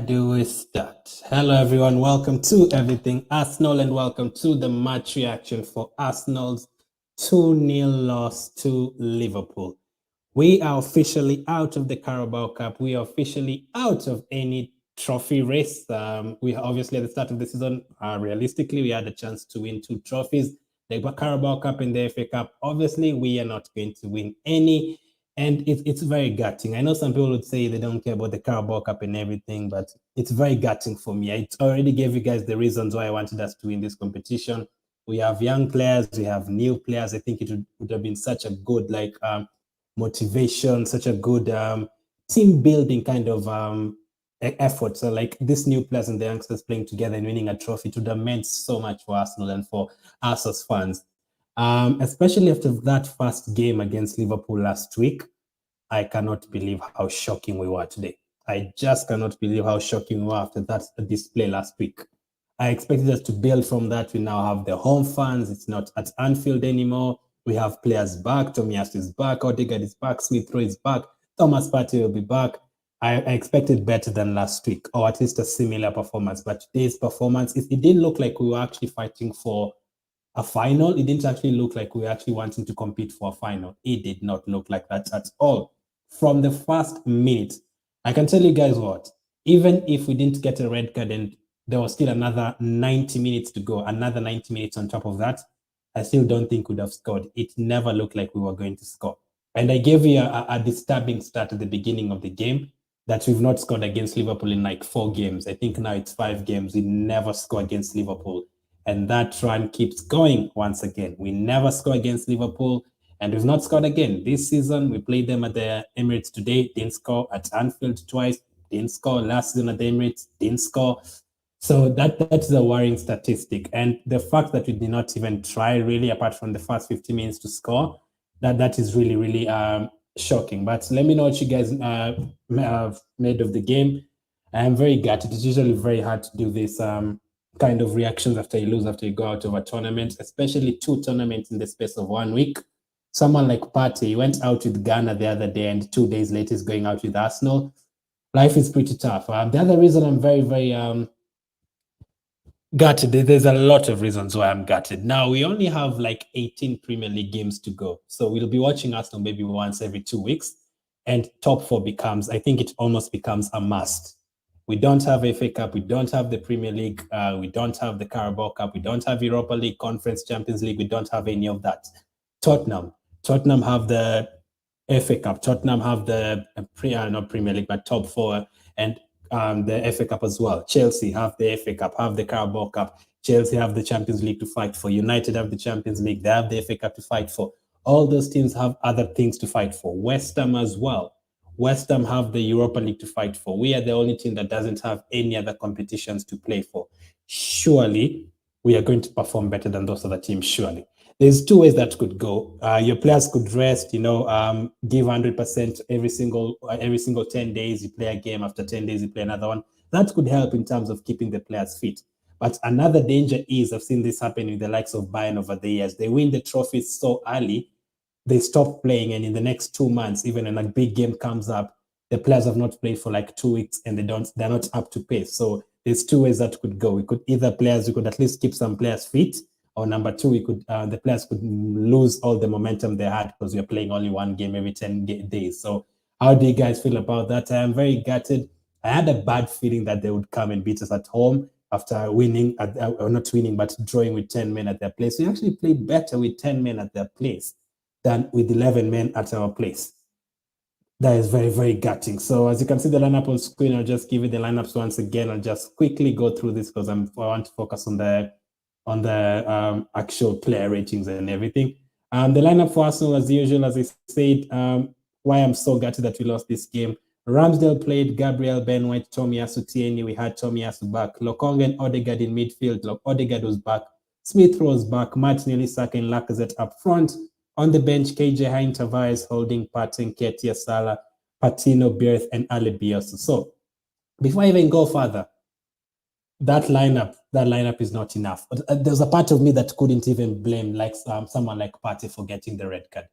do we start? Hello, everyone. Welcome to Everything Arsenal and welcome to the match reaction for Arsenal's 2-0 loss to Liverpool. We are officially out of the Carabao Cup. We are officially out of any trophy race. We obviously at the start of the season, realistically, we had a chance to win 2 trophies, the Carabao Cup and the FA Cup. Obviously, we are not going to win any. And it's very gutting. I know some people would say they don't care about the Carabao Cup and everything, but it's very gutting for me. I already gave you guys the reasons why I wanted us to win this competition. We have young players, we have new players. I think it would have been such a good motivation, such a good team building kind of effort. So like this new players and the youngsters playing together and winning a trophy, it would have meant so much for Arsenal and for us as fans. Especially after that first game against Liverpool last week, I cannot believe how shocking we were today. I just cannot believe how shocking we were after that display last week. I expected us to build from that. We now have the home fans. It's not at Anfield anymore. We have players back. Tomiyasu is back. Odegaard is back. Smith Rowe is back. Thomas Partey will be back. I expected better than last week, or at least a similar performance. But today's performance, it didn't look like we were actually fighting for a final. It didn't actually look like we were actually wanting to compete for a final. It did not look like that at all. From the first minute, I can tell you guys what, even if we didn't get a red card and there was still another 90 minutes to go, another 90 minutes on top of that, I still don't think we'd have scored. It never looked like we were going to score. And I gave you a disturbing start at the beginning of the game that we've not scored against Liverpool in like 4 games. I think now it's 5 games. We never score against Liverpool. And that run keeps going once again. We never score against Liverpool, and we've not scored again. This season, we played them at the Emirates today, didn't score. At Anfield twice, didn't score. Last season at the Emirates, didn't score. So that's a worrying statistic. And the fact that we did not even try really, apart from the first 50 minutes to score, that is really, really shocking. But let me know what you guys have made of the game. I am very gutted. It's usually very hard to do this kind of reactions after you lose, after you go out of a tournament, especially 2 tournaments in the space of 1 week. Someone like Partey, he went out with Ghana the other day, and 2 days later he's going out with Arsenal. Life is pretty tough. The other reason I'm very, very gutted, there's a lot of reasons why I'm gutted. Now, we only have like 18 Premier League games to go. So we'll be watching Arsenal maybe once every 2 weeks. And top 4 becomes, I think it almost becomes a must. We don't have FA Cup. We don't have the Premier League. We don't have the Carabao Cup. We don't have Europa League, Conference, Champions League. We don't have any of that. Tottenham have the FA Cup. Tottenham have the not Premier League, but top 4 and the FA Cup as well. Chelsea have the FA Cup, have the Carabao Cup. Chelsea have the Champions League to fight for. United have the Champions League. They have the FA Cup to fight for. All those teams have other things to fight for. West Ham as well. West Ham have the Europa League to fight for. We are the only team that doesn't have any other competitions to play for. Surely, we are going to perform better than those other teams, surely. There's 2 ways that could go. Your players could rest, give 100% every single 10 days. You play a game, after 10 days, you play another one. That could help in terms of keeping the players fit. But another danger is, I've seen this happen with the likes of Bayern over the years. They win the trophies so early, they stop playing, and in the next 2 months, even when a big game comes up, the players have not played for like 2 weeks and they're not up to pace. So there's 2 ways that could go. We could at least keep some players fit, or number 2, the players could lose all the momentum they had because we're playing only 1 game every 10 days. So how do you guys feel about that? I am very gutted. I had a bad feeling that they would come and beat us at home after winning, or not winning, but drawing with 10 men at their place. We actually played better with 10 men at their place than with 11 men at our place. That is very, very gutting. So as you can see the lineup on screen, I'll just give you the lineups once again. I'll just quickly go through this because I want to focus on the actual player ratings and everything. The lineup for Arsenal, as usual, as I said, why I'm so gutted that we lost this game. Ramsdale played, Gabriel, Ben White, Tomiyasu, Tierney. We had Tomiyasu back. Lokonga and Odegaard in midfield. Odegaard was back. Smith Rowe was back. Martinelli, Saka, and Lacazette up front. On the bench, KJ Hein, Tavares, Holding, Partey, Nketiah, Salah, Patino, Berth, and Ali Bielsa. So before I even go further, that lineup is not enough. But there's a part of me that couldn't even blame someone like Partey for getting the red card.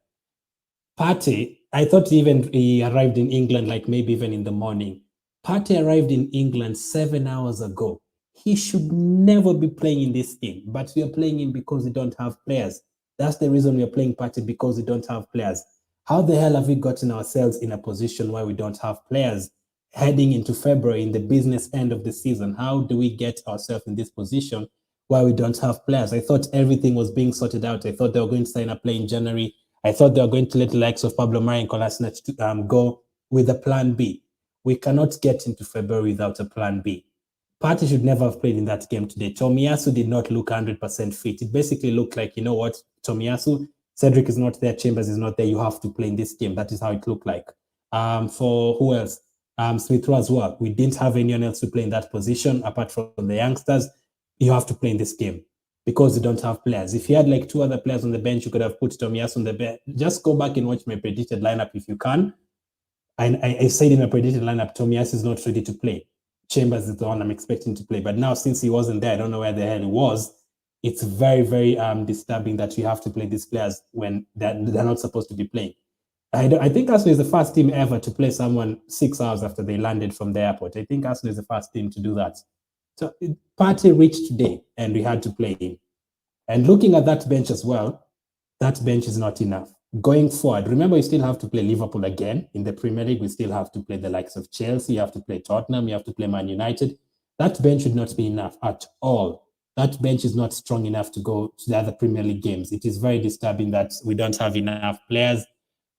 Partey, I thought even he arrived in England like maybe even in the morning. Partey arrived in England 7 hours ago. He should never be playing in this game, but we are playing him because we don't have players. That's the reason we are playing Partey, because we don't have players. How the hell have we gotten ourselves in a position where we don't have players heading into February, in the business end of the season? How do we get ourselves in this position where we don't have players? I thought everything was being sorted out. I thought they were going to sign a player in January. I thought they were going to let the likes of Pablo Mari and Kolasinac go with a plan B. We cannot get into February without a plan B. Partey should never have played in that game today. Tomiyasu did not look 100% fit. It basically looked like, you know what, Tomiyasu, Cedric is not there, Chambers is not there, you have to play in this game. That is how it looked like. For who else? Smith Rowe as well. We didn't have anyone else to play in that position apart from the youngsters. You have to play in this game because you don't have players. If you had like 2 other players on the bench, you could have put Tomiyasu on the bench. Just go back and watch my predicted lineup if you can. I said in my predicted lineup, Tomiyasu is not ready to play. Chambers is the one I'm expecting to play. But now, since he wasn't there, I don't know where the hell he was. It's very, very disturbing that you have to play these players when they're not supposed to be playing. I think Arsenal is the first team ever to play someone 6 hours after they landed from the airport. I think Arsenal is the first team to do that. So Partey reached today, and we had to play him. And looking at that bench as well, that bench is not enough. Going forward, remember, you still have to play Liverpool again in the Premier League. We still have to play the likes of Chelsea. You have to play Tottenham. You have to play Man United. That bench should not be enough at all. That bench is not strong enough to go to the other Premier League games. It is very disturbing that we don't have enough players.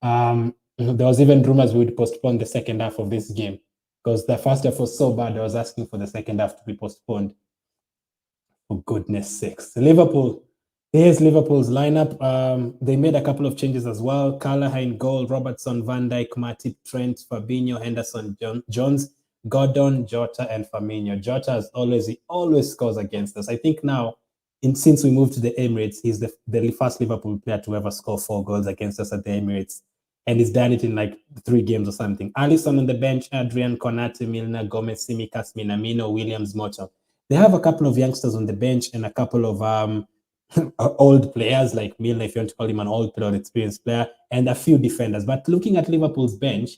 There was even rumors we would postpone the second half of this game because the first half was so bad. I was asking for the second half to be postponed. For goodness sakes. Liverpool. Here's Liverpool's lineup. They made a couple of changes as well. Callagher in goal, Robertson, Van Dijk, Matip, Trent, Fabinho, Henderson, Jones, Gordon, Jota, and Firmino. Jota, as always, he always scores against us. I think now, since we moved to the Emirates, he's the first Liverpool player to ever score 4 goals against us at the Emirates. And he's done it in like 3 games or something. Alisson on the bench, Adrian, Konate, Milner, Gomez, Tsimikas, Minamino, Williams, Moto. They have a couple of youngsters on the bench and a couple of old players like Milner, if you want to call him an old player or experienced player, and a few defenders. But looking at Liverpool's bench,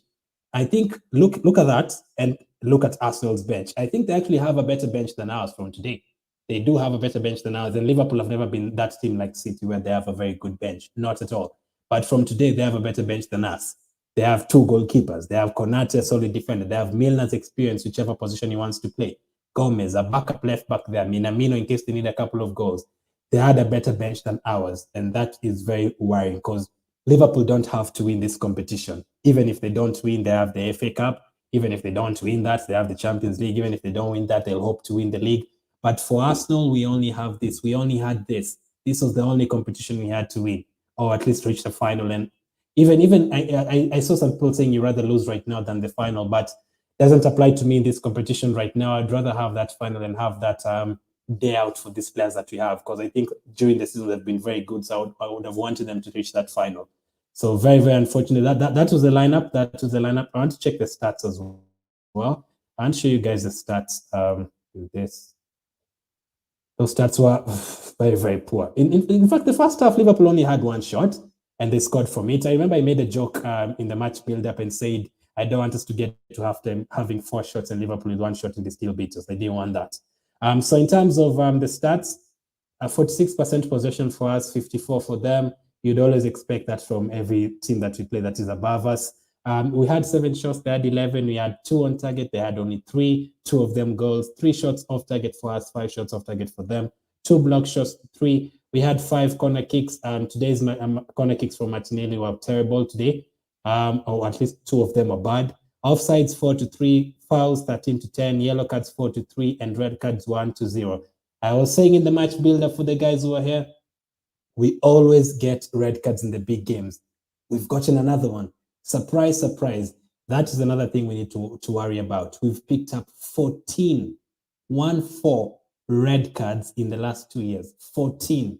I think look at that and look at Arsenal's bench. I think they actually have a better bench than ours from today. They do have a better bench than ours, and Liverpool have never been that team like City where they have a very good bench. Not at all. But from today, they have a better bench than us. They have 2 goalkeepers. They have Konate, a solid defender. They have Milner's experience, whichever position he wants to play. Gomez, a backup left back there. Minamino, in case they need a couple of goals. They had a better bench than ours, and that is very worrying because Liverpool don't have to win this competition. Even if they don't win, they have the FA Cup. Even if they don't win that, they have the Champions League. Even if they don't win that, they'll hope to win the league. But for Arsenal, we only have this. We only had this. This was the only competition we had to win, or at least reach the final. And even I saw some people saying you rather lose right now than the final, but doesn't apply to me in this competition right now. I'd rather have that final and have that day out for these players that we have, because I think during the season they've been very good. So I would have wanted them to reach that final. So very, very unfortunate. That was the lineup. That was the lineup. I want to check the stats as well. I want to show you guys the stats. This. Those stats were very, very poor. In fact, the first half, Liverpool only had 1 shot and they scored from it. I remember I made a joke in the match build-up and said, I don't want us to get to halftime having 4 shots and Liverpool with 1 shot and they still beat us. I didn't want that. So in terms of the stats, 46% possession for us, 54 for them. You'd always expect that from every team that we play that is above us. We had 7 shots, they had 11. We had 2 on target, they had only 3. 2 of them goals, 3 shots off target for us, 5 shots off target for them. 2 block shots, 3. We had 5 corner kicks. Today's corner kicks from Martinelli were terrible today, or at least 2 of them are bad. Offsides 4-3, fouls 13-10, yellow cards 4-3, and red cards 1-0. I was saying in the match builder for the guys who are here, we always get red cards in the big games. We've gotten another one. Surprise, surprise. That is another thing we need to worry about. We've picked up 14 red cards in the last 2 years. 14.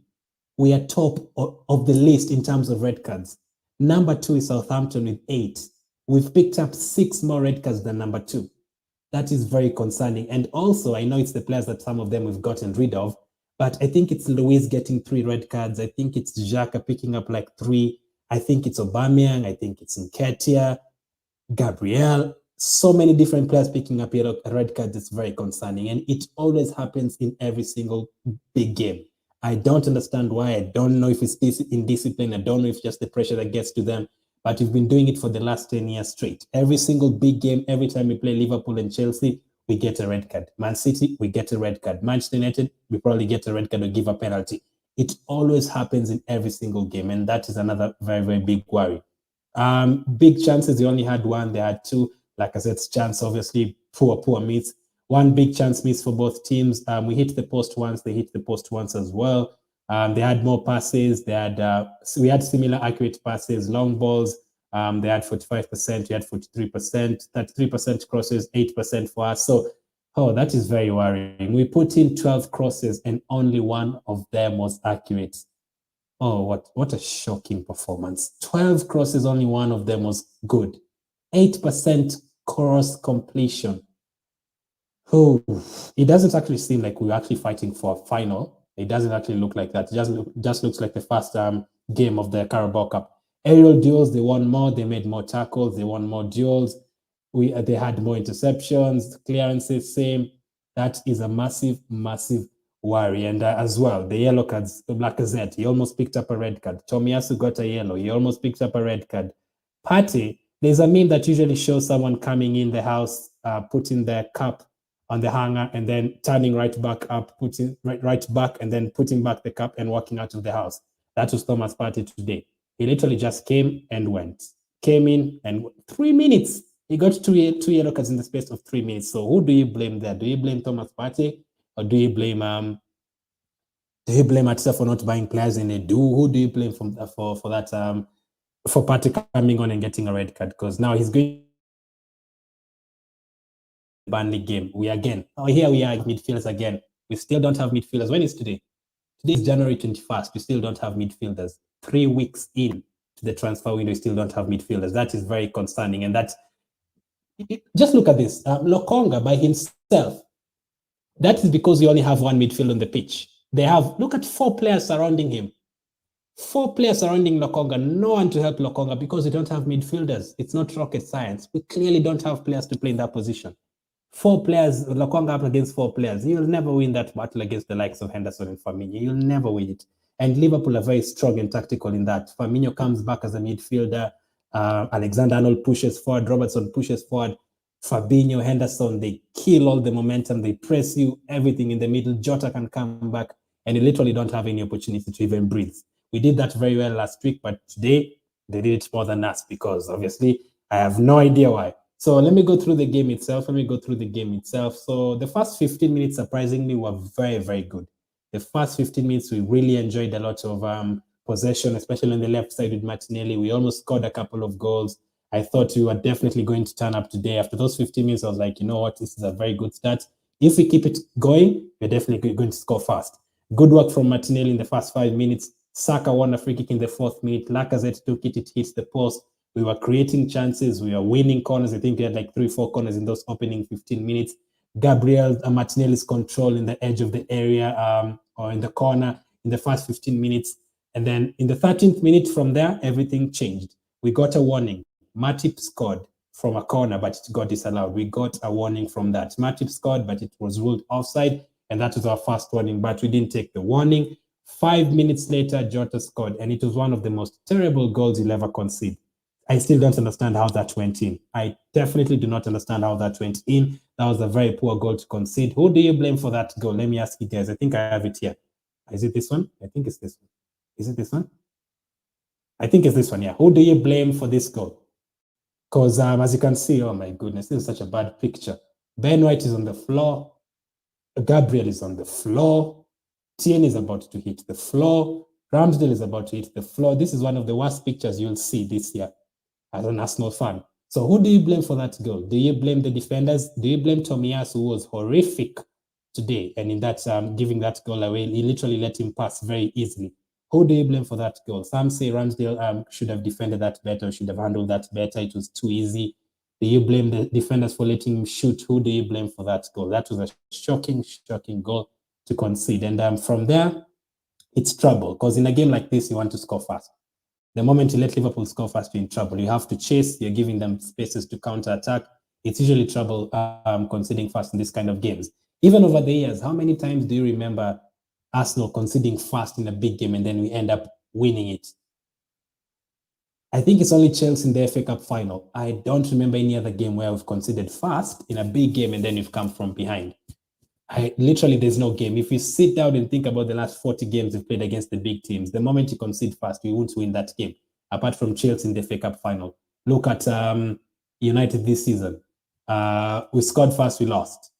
We are top of the list in terms of red cards. Number 2 is Southampton with 8. We've picked up 6 more red cards than number 2. That is very concerning. And also, I know it's the players that some of them we've gotten rid of, but I think it's Luis getting 3 red cards. I think it's Xhaka picking up like 3. I think it's Aubameyang. I think it's Nketiah, Gabriel. So many different players picking up yellow red cards. It's very concerning, and it always happens in every single big game. I don't understand why. I don't know if it's indiscipline. I don't know if it's just the pressure that gets to them. But we've been doing it for the last 10 years straight. Every single big game, every time we play Liverpool and Chelsea, we get a red card. Man City, we get a red card. Manchester United, we probably get a red card or give a penalty. It always happens in every single game, and that is another very, very big worry. Big chances, they only had one. They had two. Like I said, chance, obviously, poor miss. One big chance miss for both teams. We hit the post once. They hit the post once as well. They had more passes. They had we had similar accurate passes, long balls. They had 45%. We had 43%. 33% crosses, 8% for us. So, that is very worrying. We put in 12 crosses and only one of them was accurate. Oh, what a shocking performance. 12 crosses, only one of them was good. 8% cross completion. Oh, it doesn't actually seem like we're actually fighting for a final. It doesn't actually look like that. It just looks like the first game of the Carabao Cup. Aerial duels, they won more. They made more tackles. They won more duels. They had more interceptions, clearances, same. That is a massive, massive worry. And as well, the yellow cards, Lacazette, he almost picked up a red card. Tomiyasu got a yellow. He almost picked up a red card. Partey, there's a meme that usually shows someone coming in the house, putting their cup on the hanger and then turning right back up, putting right back and then putting back the cup and walking out of the house. That was Thomas Partey today. He literally just came and went. Came in and 3 minutes. He got two yellow cards in the space of 3 minutes. So who do you blame there? Do you blame Thomas Partey or do you blame Arteta for not buying players in a do? Who do you blame for that for Partey coming on and getting a red card? Because now he's going Burnley game. Here we are midfielders again. We still don't have midfielders. When is today? Today is January 21st. We still don't have midfielders. 3 weeks in to the transfer window, we still don't have midfielders. That is very concerning. And just look at this. Lokonga by himself. That is because we only have one midfield on the pitch. Look at 4 players surrounding him. 4 players surrounding Lokonga. No one to help Lokonga because we don't have midfielders. It's not rocket science. We clearly don't have players to play in that position. 4 players, Lokonga up against 4 players. You'll never win that battle against the likes of Henderson and Firmino. You'll never win it. And Liverpool are very strong and tactical in that. Firmino comes back as a midfielder. Alexander-Arnold pushes forward. Robertson pushes forward. Fabinho, Henderson, they kill all the momentum. They press you, everything in the middle. Jota can come back, and you literally don't have any opportunity to even breathe. We did that very well last week, but today they did it more than us because obviously I have no idea why. So let me go through the game itself. So the first 15 minutes, surprisingly, were very, very good. The first 15 minutes, we really enjoyed a lot of possession, especially on the left side with Martinelli. We almost scored a couple of goals. I thought we were definitely going to turn up today. After those 15 minutes, I was like, you know what? This is a very good start. If we keep it going, we're definitely going to score fast. Good work from Martinelli in the first 5 minutes. Saka won a free kick in the 4th minute. Lacazette took it. It hits the post. We were creating chances. We were winning corners. I think we had like 3-4 corners in those opening 15 minutes. Gabriel Martinelli's control in the edge of the area or in the corner in the first 15 minutes. And then in the 13th minute from there, everything changed. We got a warning. Matip scored from a corner, but it got disallowed. We got a warning from that. Matip scored, but it was ruled offside. And that was our first warning, but we didn't take the warning. 5 minutes later, Jota scored, and it was one of the most terrible goals you'll ever concede. I still don't understand how that went in. I definitely do not understand how that went in. That was a very poor goal to concede. Who do you blame for that goal? Let me ask you guys. I think I have it here. Is it this one? I think it's this one. Is it this one? I think it's this one, yeah. Who do you blame for this goal? Because as you can see, oh my goodness, this is such a bad picture. Ben White is on the floor. Gabriel is on the floor. Tierney is about to hit the floor. Ramsdale is about to hit the floor. This is one of the worst pictures you'll see this year as an Arsenal fan. So who do you blame for that goal? Do you blame the defenders? Do you blame Tomiyasu, who was horrific today? And in that giving that goal away, he literally let him pass very easily. Who do you blame for that goal? Some say Ramsdale should have defended that better, should have handled that better. It was too easy. Do you blame the defenders for letting him shoot? Who do you blame for that goal? That was a shocking goal to concede. And from there, it's trouble. Because in a game like this, you want to score fast. The moment you let Liverpool score fast, you're in trouble. You have to chase. You're giving them spaces to counter-attack. It's usually trouble conceding fast in this kind of games. Even over the years, how many times do you remember Arsenal conceding fast in a big game and then we end up winning it? I think it's only Chelsea in the FA Cup final. I don't remember any other game where we've conceded fast in a big game and then we've come from behind. Literally, there's no game. If you sit down and think about the last 40 games we've played against the big teams, the moment you concede fast, we won't win that game. Apart from Chelsea in the FA Cup final. Look at United this season. We scored fast, we lost.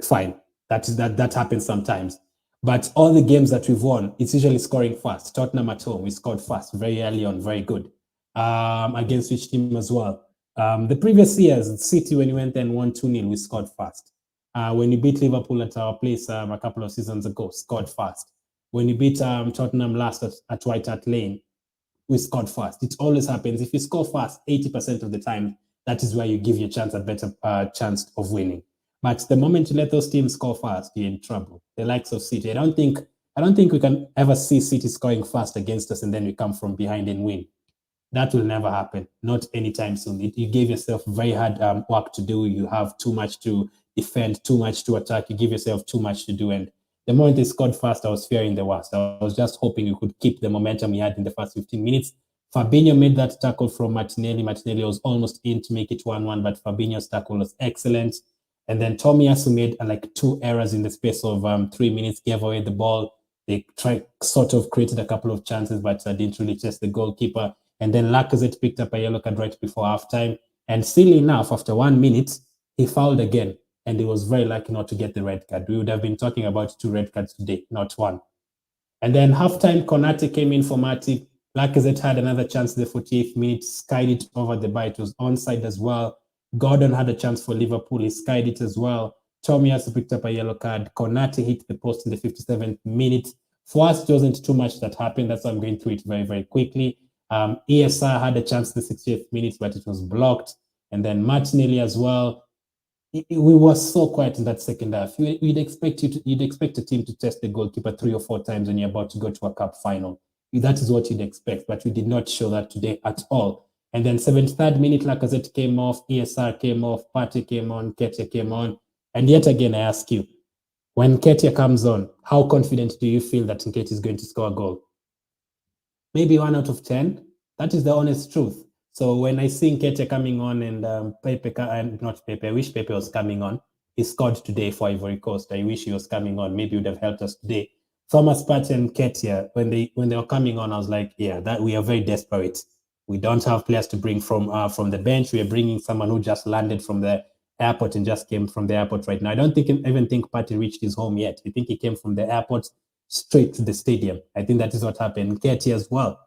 Fine. That happens sometimes. But all the games that we've won, it's usually scoring fast. Tottenham at home, we scored fast very early on, very good. Against which team as well? The previous years, City, when we went there and won 2-0, we scored fast. When we beat Liverpool at our place a couple of seasons ago, scored fast. When we beat Tottenham last at White Hart Lane, we scored fast. It always happens. If you score fast, 80% of the time, that is where you give your chance a better chance of winning. But the moment you let those teams score fast, you're in trouble. The likes of City, I don't think we can ever see City scoring fast against us and then we come from behind and win. That will never happen. Not anytime soon. You gave yourself very hard work to do. You have too much to defend, too much to attack. You give yourself too much to do. And the moment they scored fast, I was fearing the worst. I was just hoping we could keep the momentum we had in the first 15 minutes. Fabinho made that tackle from Martinelli. Martinelli was almost in to make it 1-1, but Fabinho's tackle was excellent. And then Tomiyasu made like 2 errors in the space of 3 minutes, gave away the ball. They created a couple of chances, but didn't really chase the goalkeeper. And then Lacazette picked up a yellow card right before halftime. And silly enough, after 1 minute, he fouled again. And he was very lucky not to get the red card. We would have been talking about 2 red cards today, not 1. And then halftime, Konate came in for Matip. Lacazette had another chance in the 48th minute, skied it over the bar. It was onside as well. Gordon had a chance for Liverpool. He skied it as well. Tomiyasu picked up a yellow card. Konate hit the post in the 57th minute. For us, it wasn't too much that happened. That's why I'm going through it very, very quickly. ESR had a chance in the 60th minute, but it was blocked. And then Martinelli as well. We were so quiet in that second half. You'd expect a team to test the goalkeeper 3 or 4 times when you're about to go to a cup final. That is what you'd expect, but we did not show that today at all. And then 73rd minute, Lacazette came off, ESR came off, Partey came on, Ketia came on. And yet again, I ask you, when Ketia comes on, how confident do you feel that Nketiah is going to score a goal? Maybe 1 out of 10. That is the honest truth. So when I see Nketiah coming on and I wish Pepe was coming on. He scored today for Ivory Coast. I wish he was coming on. Maybe he would have helped us today. Thomas Partey and Nketiah, when they were coming on, I was like, yeah, that we are very desperate. We don't have players to bring from the bench. We are bringing someone who just landed from the airport and just came from the airport right now. I don't even think Partey reached his home yet. I think he came from the airport straight to the stadium. I think that is what happened. Nketiah as well.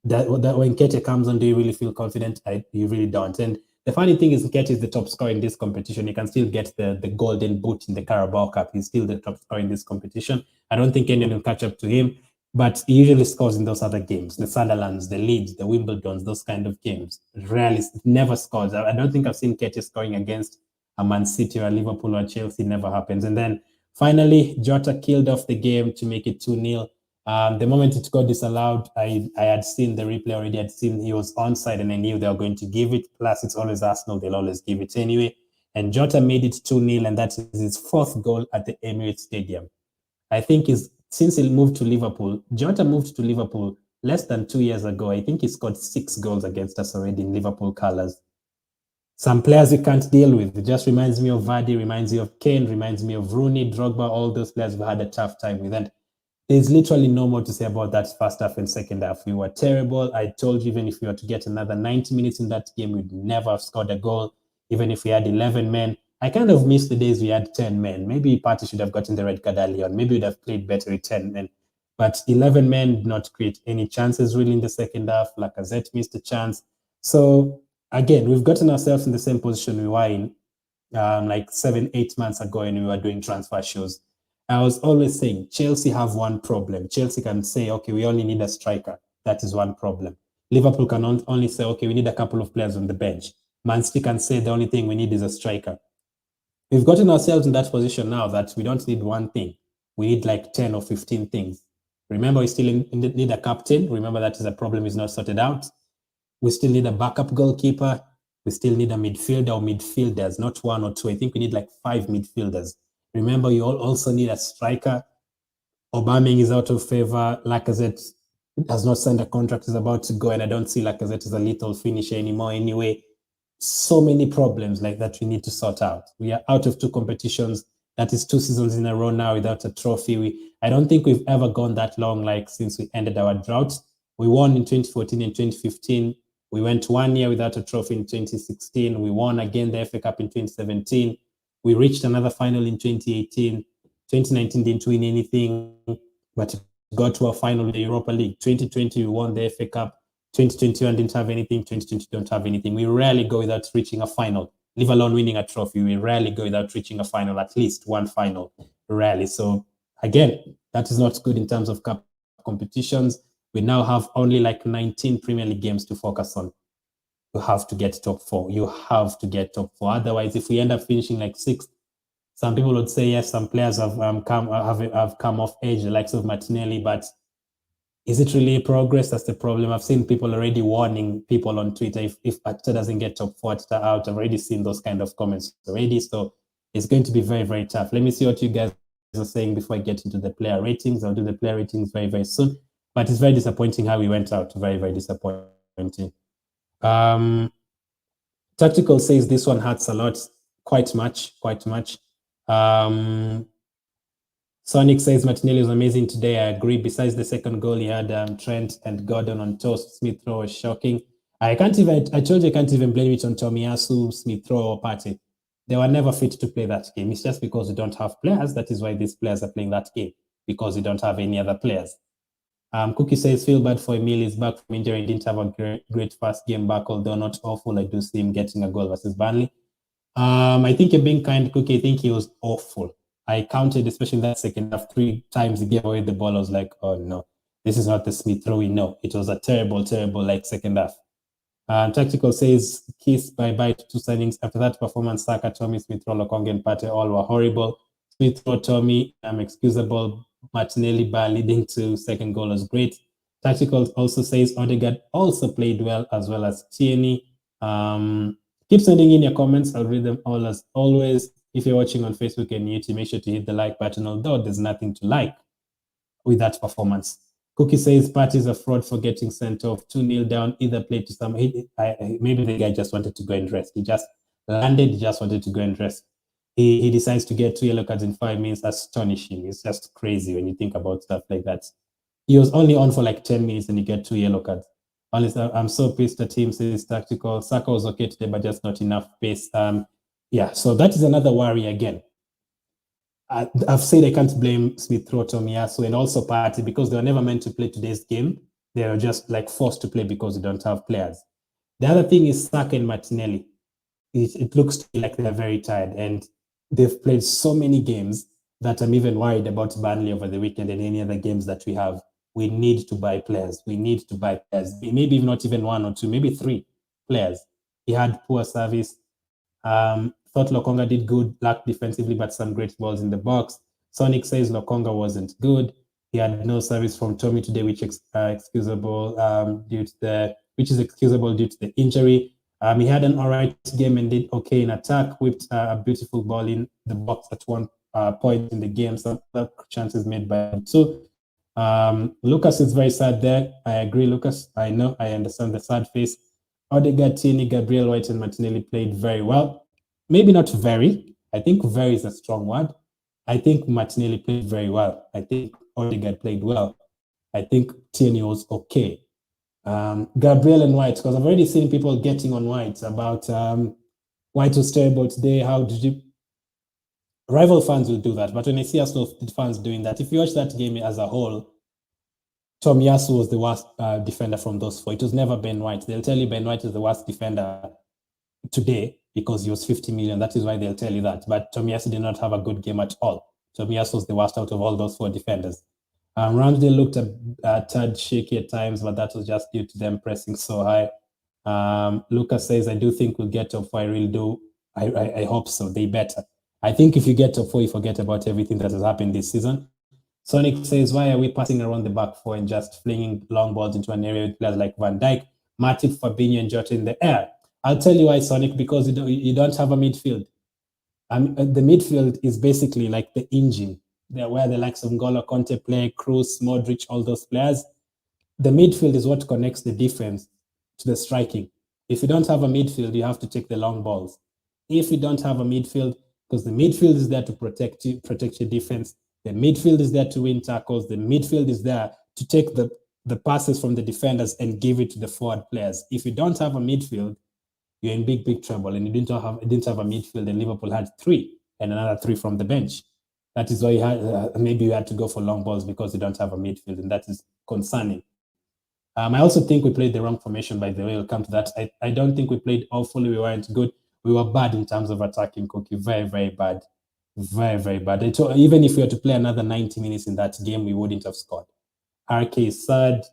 That when Nketiah comes on, do you really feel confident? You really don't. And the funny thing is, Nketiah is the top scorer in this competition. He can still get the golden boot in the Carabao Cup. He's still the top scorer in this competition. I don't think anyone will catch up to him, but he usually scores in those other games, the Sunderlands, the Leeds, the Wimbledons, those kind of games. Rarely, never scores. I don't think I've seen Nketiah scoring against a Man City or a Liverpool or Chelsea. It never happens. And then finally, Jota killed off the game to make it 2-0. The moment it got disallowed, I had seen the replay already. I'd seen he was onside and I knew they were going to give it. Plus, it's always Arsenal. They'll always give it anyway. And Jota made it 2-0, and that is his 4th goal at the Emirates Stadium. I think since he moved to Liverpool, Jota moved to Liverpool less than 2 years ago. I think he scored 6 goals against us already in Liverpool colours. Some players you can't deal with. It just reminds me of Vardy, reminds me of Kane, reminds me of Rooney, Drogba, all those players who had a tough time with. And there's literally no more to say about that first half and second half. We were terrible. I told you, even if we were to get another 90 minutes in that game, we'd never have scored a goal, even if we had 11 men. I kind of miss the days we had 10 men. Maybe Partey should have gotten the red card early on. Maybe we'd have played better with 10 men. But 11 men did not create any chances really in the second half. Lacazette missed a chance. So again, we've gotten ourselves in the same position we were in like 7-8 months ago when we were doing transfer shows. I was always saying Chelsea have one problem. Chelsea can say, okay, we only need a striker. That is one problem. Liverpool can only say, okay, we need a couple of players on the bench. Man City can say the only thing we need is a striker. We've gotten ourselves in that position now that we don't need one thing. We need like 10 or 15 things. Remember, we still need a captain. Remember, that is a problem is not sorted out. We still need a backup goalkeeper. We still need a midfielder or midfielders, not one or two. I think we need like 5 midfielders. Remember, you also need a striker. Aubameyang is out of favor. Lacazette has not signed a contract, is about to go, and I don't see Lacazette as a lethal finisher anymore anyway. So many problems like that we need to sort out. We are out of 2 competitions. That is 2 seasons in a row now without a trophy. I don't think we've ever gone that long, like since we ended our drought. We won in 2014 and 2015. We went 1 year without a trophy in 2016. We won again the FA Cup in 2017. We reached another final in 2018. 2019 didn't win anything, but got to a final in the Europa League. 2020 we won the FA Cup. 2021 didn't have anything. 2020 don't have anything. We rarely go without reaching a final, leave alone winning a trophy. We rarely go without reaching a final, at least one final, rarely. So again, that is not good in terms of cup competitions. We now have only like 19 Premier League games to focus on. You have to get top 4. You have to get top 4. Otherwise, if we end up finishing like 6th, some people would say, yes, some players have come off age, the likes of Martinelli, but is it really progress? That's the problem. I've seen people already warning people on Twitter, if Arteta doesn't get top 4 out. I've already seen those kind of comments already. So it's going to be very, very tough. Let me see what you guys are saying before I get into the player ratings. I'll do the player ratings very, very soon. But it's very disappointing how we went out. Very, very disappointing. Tactical says this one hurts a lot. Quite much. Sonic says Martinelli was amazing today. I agree. Besides the second goal, he had Trent and Gordon on toast. Smith Rowe was shocking. I told you I can't even blame it on Tomiyasu, Smith Rowe, or Partey. They were never fit to play that game. It's just because we don't have players. That is why these players are playing that game, because we don't have any other players. Cookie says, feel bad for Emil. He's back from injury. He didn't have a great first game back, although not awful. I do see him getting a goal versus Burnley. I think you're being kind, Cookie. I think he was awful. I counted, especially in that second half, 3 times he gave away the ball. I was like, oh no, this is not the Smith Rowe we know. It was a terrible, like second half. Tactical says, kiss bye-bye to 2 signings. After that performance, Saka, Tommy, Smith Rowe, Lokonga, and Partey all were horrible. Smith Rowe, Tommy, excusable. Martinelli bar leading to second goal was great. Tactical also says Odegaard also played well, as well as Tierney. Keep sending in your comments. I'll read them all as always. If you're watching on Facebook and YouTube, make sure to hit the like button, although there's nothing to like with that performance. Cookie says Partey's a fraud for getting sent off. 2-0 down, either play to some. Maybe the guy just wanted to go and rest. He just landed, he just wanted to go and rest. He decides to get 2 yellow cards in 5 minutes. Astonishing. It's just crazy when you think about stuff like that. He was only on for like 10 minutes and he get 2 yellow cards. Honestly, I'm so pissed at him. Says Tactical. Saka was okay today, but just not enough pace. Yeah, so that is another worry again. I've said I can't blame Smith Rowe, Tomiyasu, and also Partey, because they were never meant to play today's game. They are just like forced to play because they don't have players. The other thing is Saka and Martinelli. It looks to me like they're very tired, and they've played so many games that I'm even worried about Burnley over the weekend and any other games that we have. We need to buy players. Maybe not even 1 or 2, maybe 3 players. He had poor service. Thought Lokonga did good, lacked defensively, but some great balls in the box. Sonic says Lokonga wasn't good. He had no service from Tommy today, which is excusable due to the injury. He had an all right game and did okay in attack, whipped a beautiful ball in the box at one point in the game. Some chances made by him. So Lucas is very sad there. I agree, Lucas. I know, I understand the sad face. Odegaard, Tierney, Gabriel White, and Martinelli played very well. Maybe not very. I think very is a strong word. I think Martinelli played very well. I think Odegaard played well. I think Tierney was okay. Gabriel and White, because I've already seen people getting on White about White was terrible today. How did you? Rival fans will do that, but when I see Arsenal fans doing that, if you watch that game as a whole, Tomiyasu was the worst defender from those 4. It was never Ben White. They'll tell you Ben White is the worst defender today because he was 50 million. That is why they'll tell you that. But Tomiyasu did not have a good game at all. Tomiyasu was the worst out of all those 4 defenders. Ramsdale looked a tad shaky at times, but that was just due to them pressing so high. Lucas says, I do think we'll get top 4. I really do. I hope so. They better. I think if you get top 4, you forget about everything that has happened this season. Sonic says, why are we passing around the back 4 and just flinging long balls into an area with players like Van Dijk, Matip, Fabinho, and Jota in the air? I'll tell you why, Sonic, because you don't have a midfield. The midfield is basically like the engine, where the likes of N'Golo Conte play, Kroos, Modric, all those players. The midfield is what connects the defense to the striking. If you don't have a midfield, you have to take the long balls. If you don't have a midfield, because the midfield is there to protect your defense, the midfield is there to win tackles, the midfield is there to take the passes from the defenders and give it to the forward players. If you don't have a midfield, you're in big trouble. And you didn't have a midfield, and Liverpool had 3 and another 3 from the bench. That is why you had maybe you had to go for long balls, because you don't have a midfield, and that is concerning. I also think we played the wrong formation, by the way. We'll come to that. I don't think we played awfully. We weren't good. We were bad in terms of attacking, Cookie. Very bad. Very bad. Even if we had to play another 90 minutes in that game, we wouldn't have scored. RK is sad.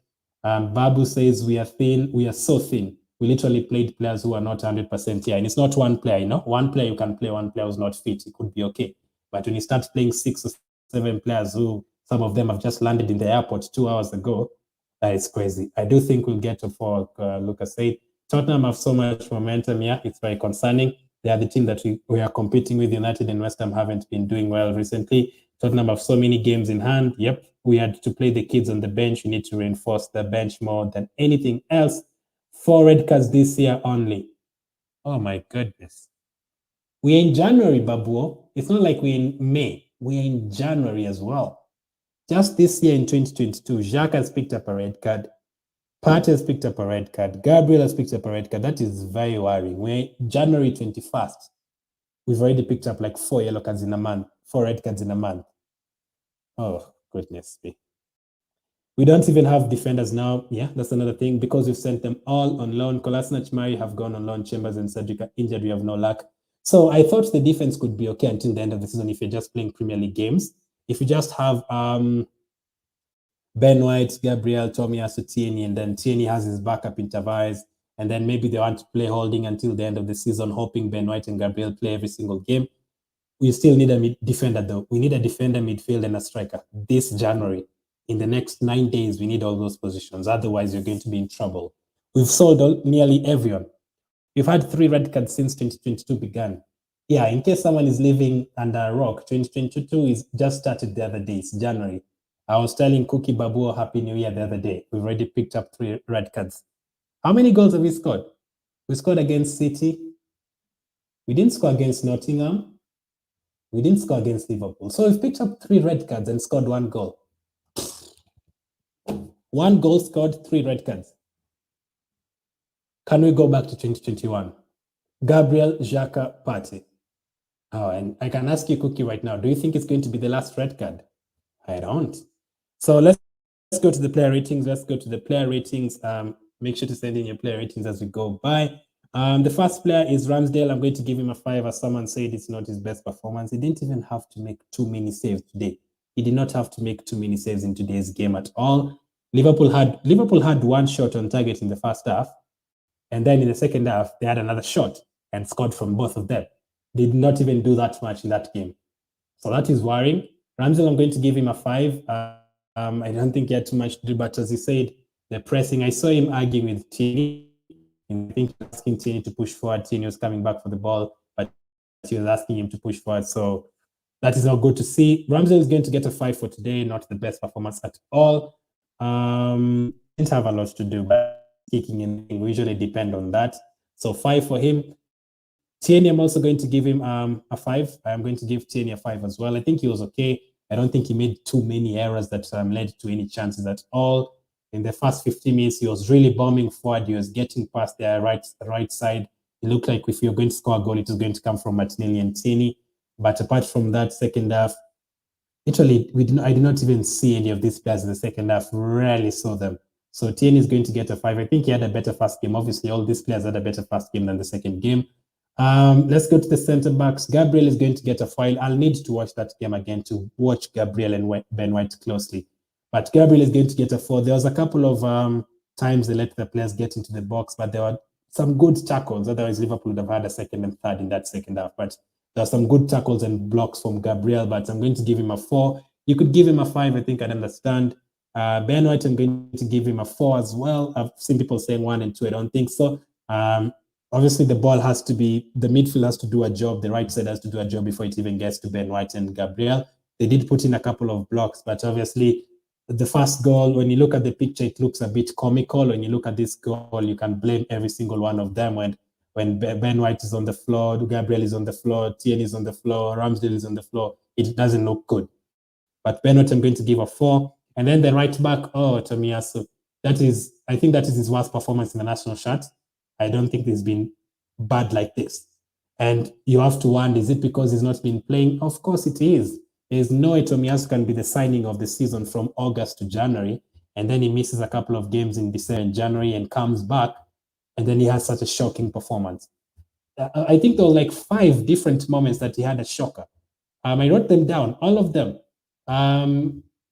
Babu says we are thin. We are so thin. We literally played players who are not 100% here. And it's not one player, One player you can play, one player who's not fit. It could be okay. But when you start playing 6 or 7 players who, some of them have just landed in the airport 2 hours ago, it's crazy. I do think we'll get to 4, Lucas said. Tottenham have so much momentum here. It's very concerning. They are the team that we are competing with. United and West Ham haven't been doing well recently. Tottenham have so many games in hand. Yep, we had to play the kids on the bench. We need to reinforce the bench more than anything else. 4 red cards this year only. Oh my goodness. We're in January, Babuo. It's not like we're in May. We're in January as well. Just this year in 2022, Jacques has picked up a red card. Pat has picked up a red card. Gabriel has picked up a red card. That is very worrying. We're January 21st. We've already picked up like 4 yellow cards in a month, 4 red cards in a month. Oh, goodness me. We don't even have defenders now. Yeah, that's another thing, because we've sent them all on loan. Kolasinac, Mari have gone on loan. Chambers and Cedric are injured. We have no luck. So I thought the defense could be okay until the end of the season if you're just playing Premier League games. If you just have Ben White, Gabriel, Tomiyasu, Tierney, and then Tierney has his backup in Tavares, and then maybe they want to play holding until the end of the season, hoping Ben White and Gabriel play every single game. We still need a defender, though. We need a defender, midfield, and a striker this January. In the next 9 days, we need all those positions. Otherwise, you're going to be in trouble. We've sold nearly everyone. We've had 3 red cards since 2022 began. Yeah, in case someone is living under a rock, 2022 is just started the other day. It's January. I was telling Cookie Babu Happy New Year the other day. We've already picked up 3 red cards. How many goals have we scored? We scored against City. We didn't score against Nottingham. We didn't score against Liverpool. So we've picked up 3 red cards and scored 1 goal. 1 goal scored, 3 red cards. Can we go back to 2021? Gabriel, Xhaka, Partey. Oh, and I can ask you, Cookie, right now, do you think it's going to be the last red card? I don't. So let's go to the player ratings. Make sure to send in your player ratings as we go by. The first player is Ramsdale. I'm going to give him a 5, as someone said it's not his best performance. He didn't even have to make too many saves today. He did not have to make too many saves in today's game at all. Liverpool had 1 shot on target in the first half, and then in the second half, they had another shot and scored from both of them. They did not even do that much in that game. So that is worrying. Ramsdale, I'm going to give him a 5. I don't think he had too much to do, but as he said, the pressing, I saw him arguing with Tierney. I think asking Tierney to push forward. Tierney was coming back for the ball, but he was asking him to push forward. So that is not good to see. Ramsdale is going to get a 5 for today. Not the best performance at all. Didn't have a lot to do, but kicking in, we usually depend on that. So 5 for him. Tierney, I'm also going to give him a 5. I'm going to give Tierney a 5 as well. I think he was okay. I don't think he made too many errors that led to any chances at all. In the first 15 minutes, he was really bombing forward. He was getting past the right side. It looked like if you're going to score a goal, it was going to come from Martinelli and Tierney. But apart from that, second half, literally, I did not even see any of these players in the second half. Rarely saw them. So Tierney is going to get a 5. I think he had a better first game. Obviously, all these players had a better first game than the second game. Let's go to the centre backs. Gabriel is going to get a 5. I'll need to watch that game again to watch Gabriel and Ben White closely. But Gabriel is going to get a 4. There was a couple of times they let the players get into the box, but there were some good tackles. Otherwise, Liverpool would have had a 2nd and 3rd in that second half. But there are some good tackles and blocks from Gabriel, but I'm going to give him a 4. You could give him a 5. I think I'd understand. Ben White, I'm going to give him a 4 as well. I've seen people saying 1 and 2. I don't think so. obviously the ball has to be, the midfield has to do a job, the right side has to do a job before it even gets to Ben White and Gabriel. They did put in a couple of blocks, but obviously the first goal, when you look at the picture, it looks a bit comical. When you look at this goal, you can blame every single one of them. When Ben White is on the floor, Gabriel is on the floor, Tierney is on the floor, Ramsdale is on the floor, it doesn't look good. But Ben White, I'm going to give a 4. And then the right back, Tomiyasu. I think that is his worst performance in the national shirt. I don't think he's been bad like this. And you have to wonder, is it because he's not been playing? Of course it is. There's no way Tomiyasu can be the signing of the season from August to January, and then he misses a couple of games in December and January and comes back, and then he has such a shocking performance. I think there were like 5 different moments that he had a shocker. I wrote them down, all of them.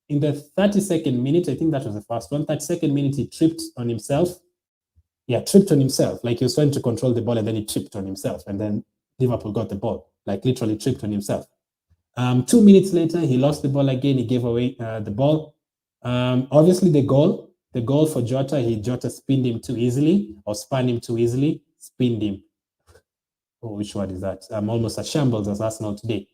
In the 32nd minute, I think that was the first one, 32nd minute, he tripped on himself. Yeah, tripped on himself. Like he was trying to control the ball and then he tripped on himself. And then Liverpool got the ball, like literally tripped on himself. 2 minutes later, he lost the ball again. He gave away the ball. Obviously, the goal for Jota, Jota spinned him too easily, or spun him too easily, spinned him. Oh, which word is that? I'm almost a shambles as Arsenal today.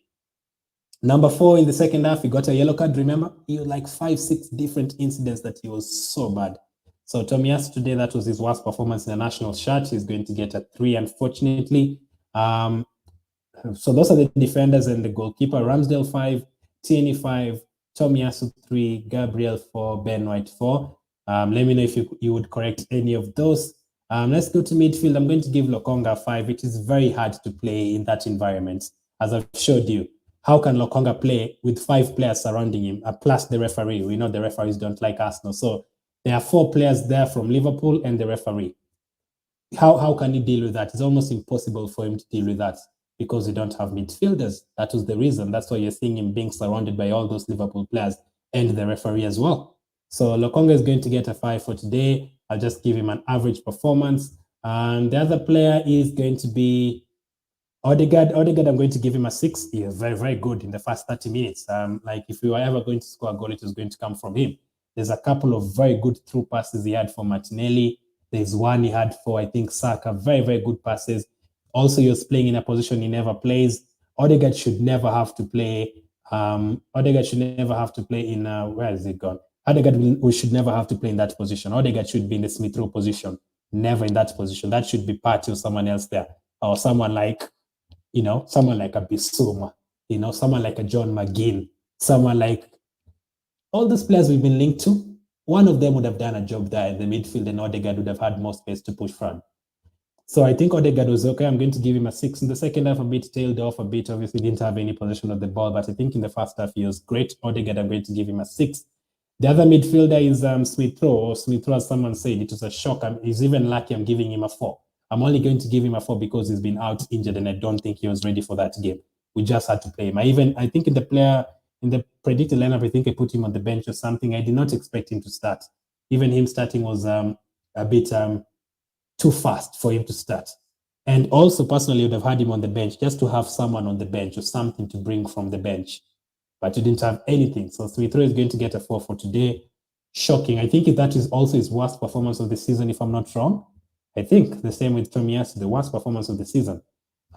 Number 4, in the second half, he got a yellow card. Remember, he had like 5-6 different incidents that he was so bad. So Tomiyasu today, that was his worst performance in the national shirt. He's going to get a 3, unfortunately. So those are the defenders and the goalkeeper. Ramsdale 5, Tierney 5, Tomiyasu 3, Gabriel 4, Ben White 4. Let me know if you would correct any of those. Let's go to midfield. I'm going to give Lokonga 5. It is very hard to play in that environment, as I've showed you. How can Lokonga play with 5 players surrounding him, plus the referee? We know the referees don't like Arsenal. So there are 4 players there from Liverpool and the referee. How can he deal with that? It's almost impossible for him to deal with that because we don't have midfielders. That was the reason. That's why you're seeing him being surrounded by all those Liverpool players and the referee as well. So Lokonga is going to get a 5 for today. I'll just give him an average performance. And the other player is going to be Odegaard, I'm going to give him a 6. He was very, very good in the first 30 minutes. Like if we were ever going to score a goal, it was going to come from him. There's a couple of very good through passes he had for Martinelli. There's one he had for, I think, Saka. Very, very good passes. Also, he was playing in a position he never plays. Odegaard should never have to play. Odegaard should never have to play in, where is it gone? Odegaard we should never have to play in that position. Odegaard should be in the Smith Rowe position. Never in that position. That should be Partey or someone else there. Or someone like, someone like a Bissouma, someone like a John McGinn, someone like all those players we've been linked to. One of them would have done a job there in the midfield, and Odegaard would have had more space to push front. So I think Odegaard was okay. I'm going to give him a 6. In the second half, a bit tailed off a bit. Obviously, didn't have any possession of the ball, but I think in the first half, he was great. Odegaard, I'm going to give him a 6. The other midfielder is Smith Rowe, as someone said. It was a shock. He's even lucky I'm giving him a 4. I'm only going to give him a 4 because he's been out injured, and I don't think he was ready for that game. We just had to play him. I think in the predicted lineup, I think I put him on the bench or something. I did not expect him to start. Even him starting was a bit too fast for him to start. And also, personally, I would have had him on the bench just to have someone on the bench or something to bring from the bench. But you didn't have anything. So Smith Rowe is going to get a 4 for today. Shocking. I think that is also his worst performance of the season, if I'm not wrong. I think the same with Tomiyasu, the worst performance of the season.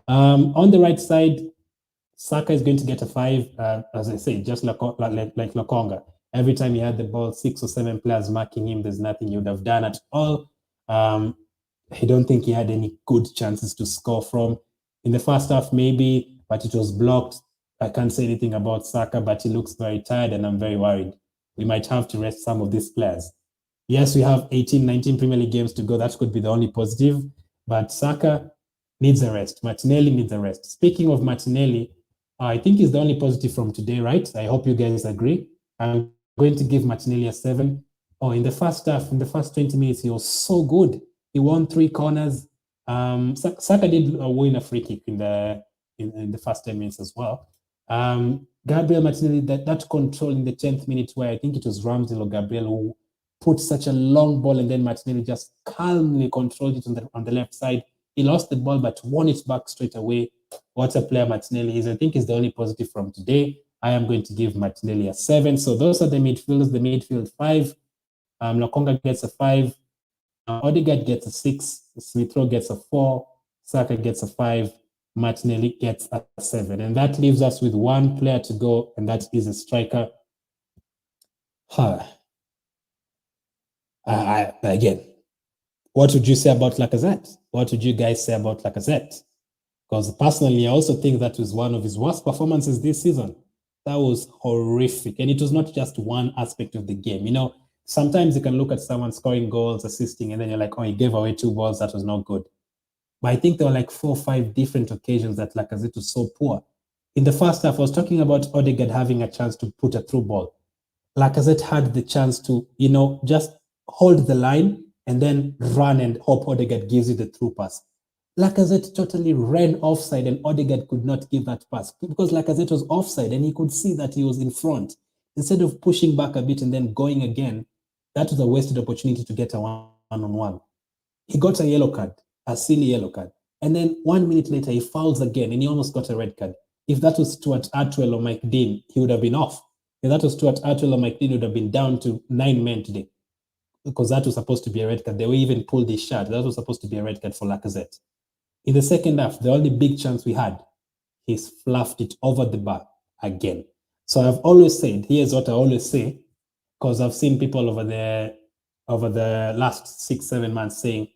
On the right side, Saka is going to get a 5, as I say, just like Lokonga. Every time he had the ball, 6 or 7 players marking him, there's nothing he would have done at all. I don't think he had any good chances to score from. In the first half, maybe, but it was blocked. I can't say anything about Saka, but he looks very tired, and I'm very worried. We might have to rest some of these players. Yes, we have 18, 19 Premier League games to go. That could be the only positive. But Saka needs a rest. Martinelli needs a rest. Speaking of Martinelli, I think he's the only positive from today, right? I hope you guys agree. I'm going to give Martinelli a 7. In the first half, in the first 20 minutes, he was so good. He won 3 corners. Saka did win a free kick in the first 10 minutes as well. Gabriel Martinelli, that control in the 10th minute, where I think it was Ramsdale or Gabriel who put such a long ball, and then Martinelli just calmly controlled it on the left side. He lost the ball, but won it back straight away. What a player Martinelli is. I think he's the only positive from today. I am going to give Martinelli a 7. So those are the midfielders, the midfield 5. Lokonga gets a 5. Odegaard gets a 6. Smith Rowe gets a 4. Saka gets a 5, Martinelli gets a 7. And that leaves us with one player to go, and that is a striker. Again, what would you say about Lacazette? What would you guys say about Lacazette? Because personally, I also think that was one of his worst performances this season. That was horrific. And it was not just one aspect of the game. You know, sometimes you can look at someone scoring goals, assisting, and then you're like, oh, he gave away 2 balls. That was not good. But I think there were like 4 or 5 different occasions that Lacazette was so poor. In the first half, I was talking about Odegaard having a chance to put a through ball. Lacazette had the chance to, you know, just hold the line and then run and hope Odegaard gives you the through pass. Lacazette totally ran offside and Odegaard could not give that pass because Lacazette was offside and he could see that he was in front. Instead of pushing back a bit and then going again, that was a wasted opportunity to get a one-on-one. He got a yellow card, a silly yellow card. And then 1 minute later, he fouls again and he almost got a red card. If that was Stuart Atwell or Mike Dean, he would have been off. If that was Stuart Atwell or Mike Dean, would have been down to 9 men today because that was supposed to be a red card. They were even pulled his shirt. That was supposed to be a red card for Lacazette. In the second half, the only big chance we had, he's fluffed it over the bar again. So I've always said, here's what I always say, because I've seen people over the last 6-7 months saying,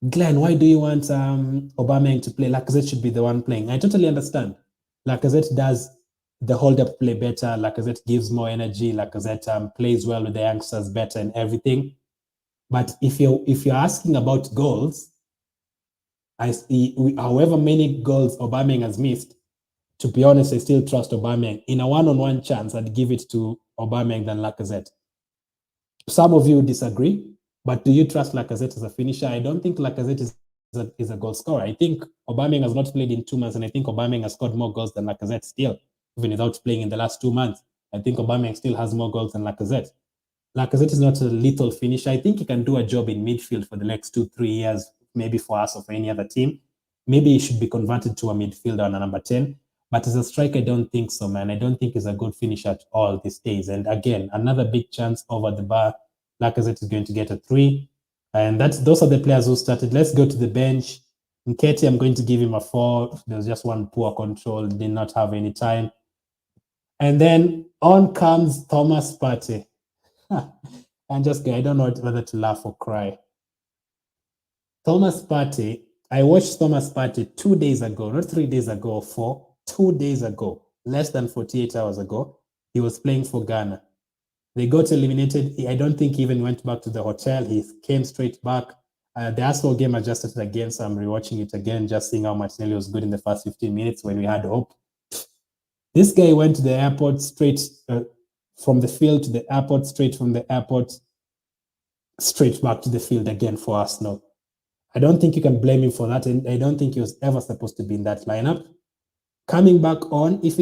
Glenn, why do you want Aubameyang to play? Lacazette should be the one playing. I totally understand. Lacazette does the hold-up play better. Lacazette gives more energy. Lacazette plays well with the youngsters better and everything. But if you're asking about goals, however many goals Aubameyang has missed, to be honest, I still trust Aubameyang. In a one-on-one chance, I'd give it to Aubameyang than Lacazette. Some of you disagree, but do you trust Lacazette as a finisher? I don't think Lacazette is a goal scorer. I think Aubameyang has not played in 2 months, and I think Aubameyang has scored more goals than Lacazette still, even without playing in the last 2 months. I think Aubameyang still has more goals than Lacazette. Lacazette is not a lethal finisher. I think he can do a job in midfield for the next 2-3 years, maybe for us or for any other team. Maybe he should be converted to a midfielder on a number 10. But as a striker, I don't think so, man. I don't think he's a good finisher at all these days. And again, another big chance over the bar. Lacazette is going to get a 3. And those are the players who started. Let's go to the bench. Nketiah, I'm going to give him a 4. There's just one poor control, did not have any time. And then on comes Thomas Partey. I don't know whether to laugh or cry. Thomas Partey, I watched Thomas Partey 2 days ago, not 3 days ago, 2 days ago, less than 48 hours ago. He was playing for Ghana. They got eliminated. I don't think he even went back to the hotel. He came straight back. The Arsenal game I just started again, so I'm rewatching it again, just seeing how Martinelli was good in the first 15 minutes when we had hope. This guy went to the airport straight from the field to the airport, straight from the airport, straight back to the field again for Arsenal. I don't think you can blame him for that, and I don't think he was ever supposed to be in that lineup. Coming back on, if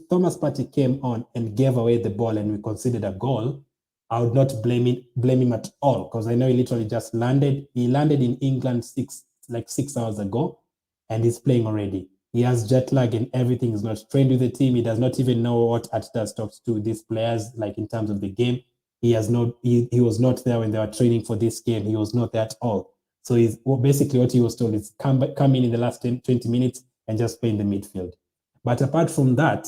Thomas Partey came on and gave away the ball and we considered a goal, I would not blame him at all, because I know he literally just landed. He landed in England 6 hours ago, and he's playing already. He has jet lag and everything. He's not trained with the team. He does not even know what Adidas talks to these players, like in terms of the game. He was not there when they were training for this game. He was not there at all. So basically what he was told is come in the last 20 minutes and just play in the midfield. But apart from that,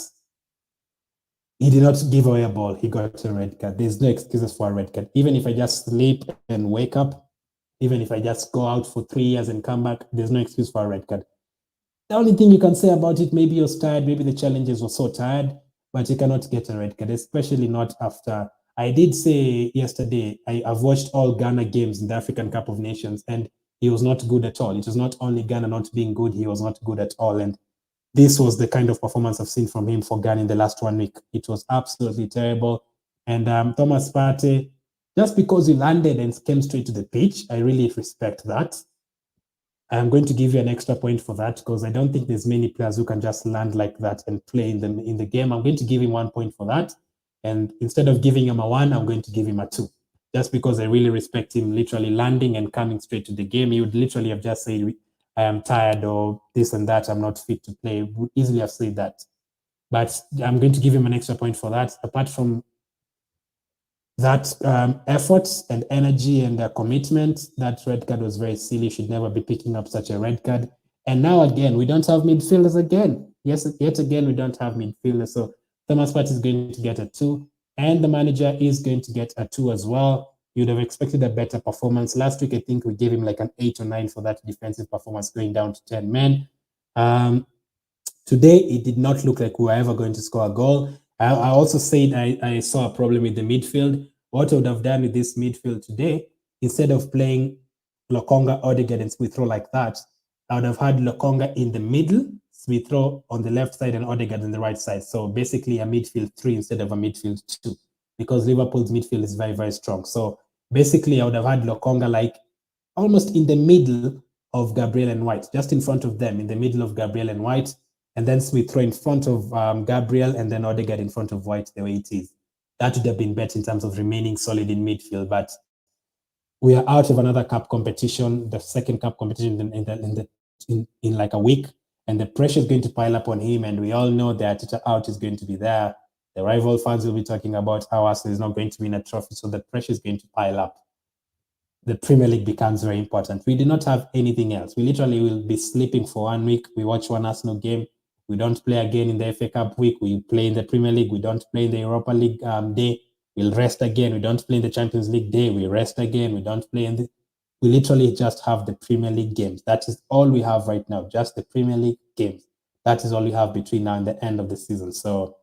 he did not give away a ball. He got a red card. There's no excuses for a red card. Even if I just sleep and wake up, even if I just go out for 3 years and come back, there's no excuse for a red card. The only thing you can say about it, maybe you're tired, maybe the challenges were so tired, but you cannot get a red card, especially not after. I did say yesterday, I've watched all Ghana games in the African Cup of Nations, and he was not good at all. It was not only Ghana not being good, he was not good at all. And this was the kind of performance I've seen from him for Ghana in the last 1 week. It was absolutely terrible. And Thomas Partey, just because you landed and came straight to the pitch, I really respect that. I'm going to give you an extra point for that, because I don't think there's many players who can just land like that and play in the game. I'm going to give him 1 point for that. And instead of giving him a 1, I'm going to give him a 2. Just because I really respect him literally landing and coming straight to the game. He would literally have just said, I am tired, or this and that, I'm not fit to play. Would easily have said that. But I'm going to give him an extra point for that. Apart from that efforts and energy and commitment. That red card was very silly. Should never be picking up such a red card. And now again, we don't have midfielders again. Yes, yet again, we don't have midfielders. So Thomas Partey is going to get a 2, and the manager is going to get a 2 as well. You'd have expected a better performance. Last week, I think we gave him like an 8 or 9 for that defensive performance, going down to 10 men. Today, it did not look like we were ever going to score a goal. I also said I saw a problem with the midfield. What I would have done with this midfield today, instead of playing Lokonga, Odegaard, and Smith Rowe like that, I would have had Lokonga in the middle, Smith Rowe on the left side, and Odegaard on the right side. So basically a midfield 3 instead of a midfield 2, because Liverpool's midfield is very, very strong. So basically, I would have had Lokonga like almost in the middle of Gabriel and White, just in front of them, in the middle of Gabriel and White, and then Smith Rowe in front of Gabriel, and then Odegaard in front of White, the way it is. That would have been better in terms of remaining solid in midfield, but we are out of another cup competition, the second cup competition in like a week, and the pressure is going to pile up on him, and we all know that out is going to be there. The rival fans will be talking about how Arsenal is not going to win a trophy, so the pressure is going to pile up. The Premier League becomes very important. We do not have anything else. We literally will be sleeping for 1 week. We watch one Arsenal game. We don't play again in the FA Cup week. We play in the Premier League. We don't play in the Europa League day. We'll rest again. We don't play in the Champions League day. We rest again. We don't play in the... We literally just have the Premier League games. That is all we have right now, just the Premier League games. That is all we have between now and the end of the season. So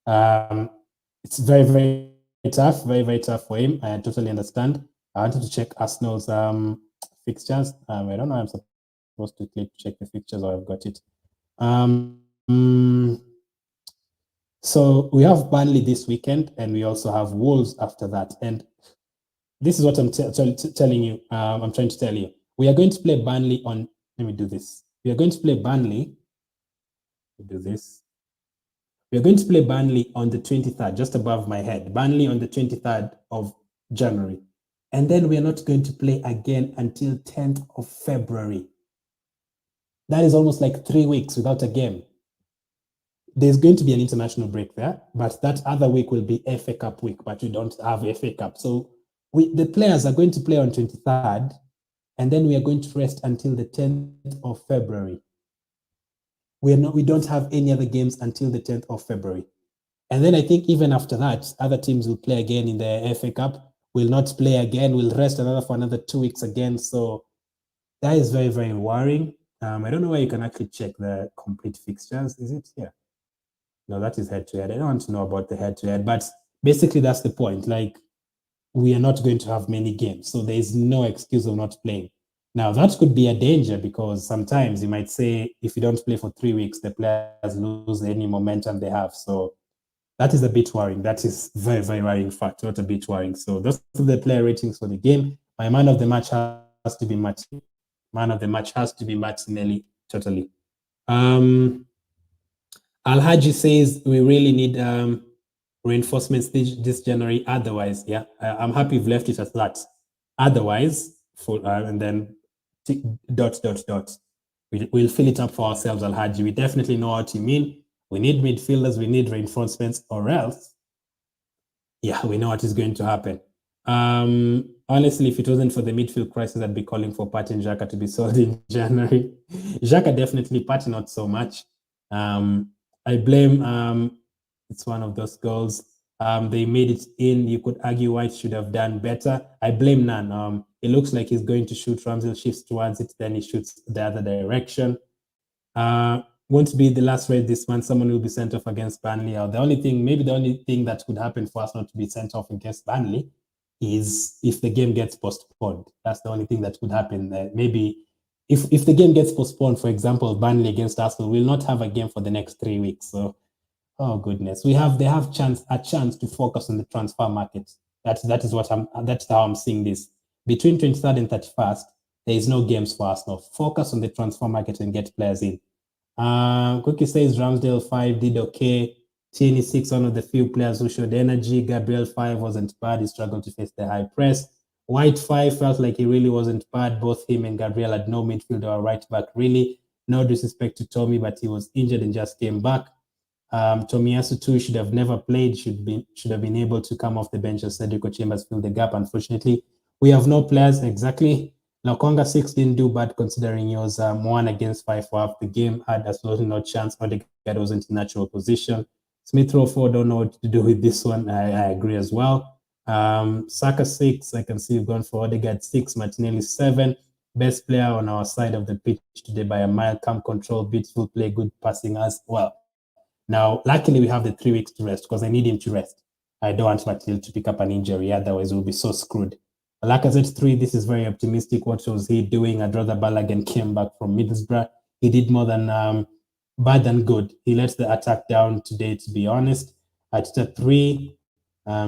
it's very, very tough, very, very tough for him. I totally understand. I wanted to check Arsenal's fixtures. I don't know. I'm supposed to click check the fixtures, or I've got it. So we have Burnley this weekend, and we also have Wolves after that. And this is what I'm telling you. I'm trying to tell you. We are going to play Burnley on. Let me do this. We are going to play Burnley. Let me do this. We are going to play Burnley on the 23rd, just above my head. Burnley on the 23rd of January. And then we are not going to play again until 10th of February. That is almost like 3 weeks without a game. There's going to be an international break there, but that other week will be FA Cup week, but we don't have FA Cup. So the players are going to play on 23rd, and then we are going to rest until the 10th of February. We don't have any other games until the 10th of February. And then I think even after that, other teams will play again in the FA Cup, will not play again, will rest for another 2 weeks again. So that is very, very worrying. I don't know where you can actually check the complete fixtures. Is it here? No, that is head-to-head. I don't want to know about the head-to-head, but basically that's the point. Like, we are not going to have many games, so there is no excuse of not playing. Now, that could be a danger, because sometimes you might say if you don't play for 3 weeks, the players lose any momentum they have. So that is a bit worrying. That is very, very worrying fact, not a bit worrying. So those are the player ratings for the game. My man of the match has to be Martinelli. Man of the match has to be Martinelli, totally. Alhaji says we really need reinforcements this January. Otherwise, yeah, I'm happy you've left it at that. Otherwise, and then ... We'll fill it up for ourselves, Alhaji. We definitely know what you mean. We need midfielders, we need reinforcements, or else, yeah, we know what is going to happen. Honestly, if it wasn't for the midfield crisis, I'd be calling for Partey and Xhaka to be sold in January. Xhaka definitely, Partey not so much. I blame, it's one of those goals. They made it in. You could argue White should have done better. I blame none. It looks like he's going to shoot. Ramsdale shifts towards it, then he shoots the other direction. Won't be the last race this month. Someone will be sent off against Burnley. The only thing that could happen for us not to be sent off against Burnley is if the game gets postponed. That's the only thing that could happen. Maybe if the game gets postponed, for example, Burnley against Arsenal, we'll not have a game for the next 3 weeks. So, oh goodness, they have a chance to focus on the transfer market. That's how I'm seeing this. Between 23rd and 31st, there is no games for Arsenal. Focus on the transfer market and get players in. Cookie says Ramsdale 5 did okay. Tierney 6, one of the few players who showed energy. Gabriel 5 wasn't bad. He struggled to face the high press. White 5 felt like he really wasn't bad. Both him and Gabriel had no midfielder or right back, really. No disrespect to Tommy, but he was injured and just came back. Tomiyasu too should have never played, should have been able to come off the bench as Cedric Chambers filled the gap. Unfortunately, we have no players exactly. Nakonga 6 didn't do bad considering he was 1 against 5 for half the game, had absolutely no chance. Odegaard wasn't in natural position. Smith Rowe 4, don't know what to do with this one. I agree as well. Saka 6, I can see you've gone for Odegaard 6, Martinelli 7. Best player on our side of the pitch today by a mile, calm control, beautiful play, good passing as well. Now, luckily, we have the 3 weeks to rest because I need him to rest. I don't want Martinelli to pick up an injury, otherwise we'll be so screwed. Lacazette 3, this is very optimistic. What was he doing? I'd rather Balogun came back from Middlesbrough. He did more than bad than good. He let the attack down today, to be honest. At 3,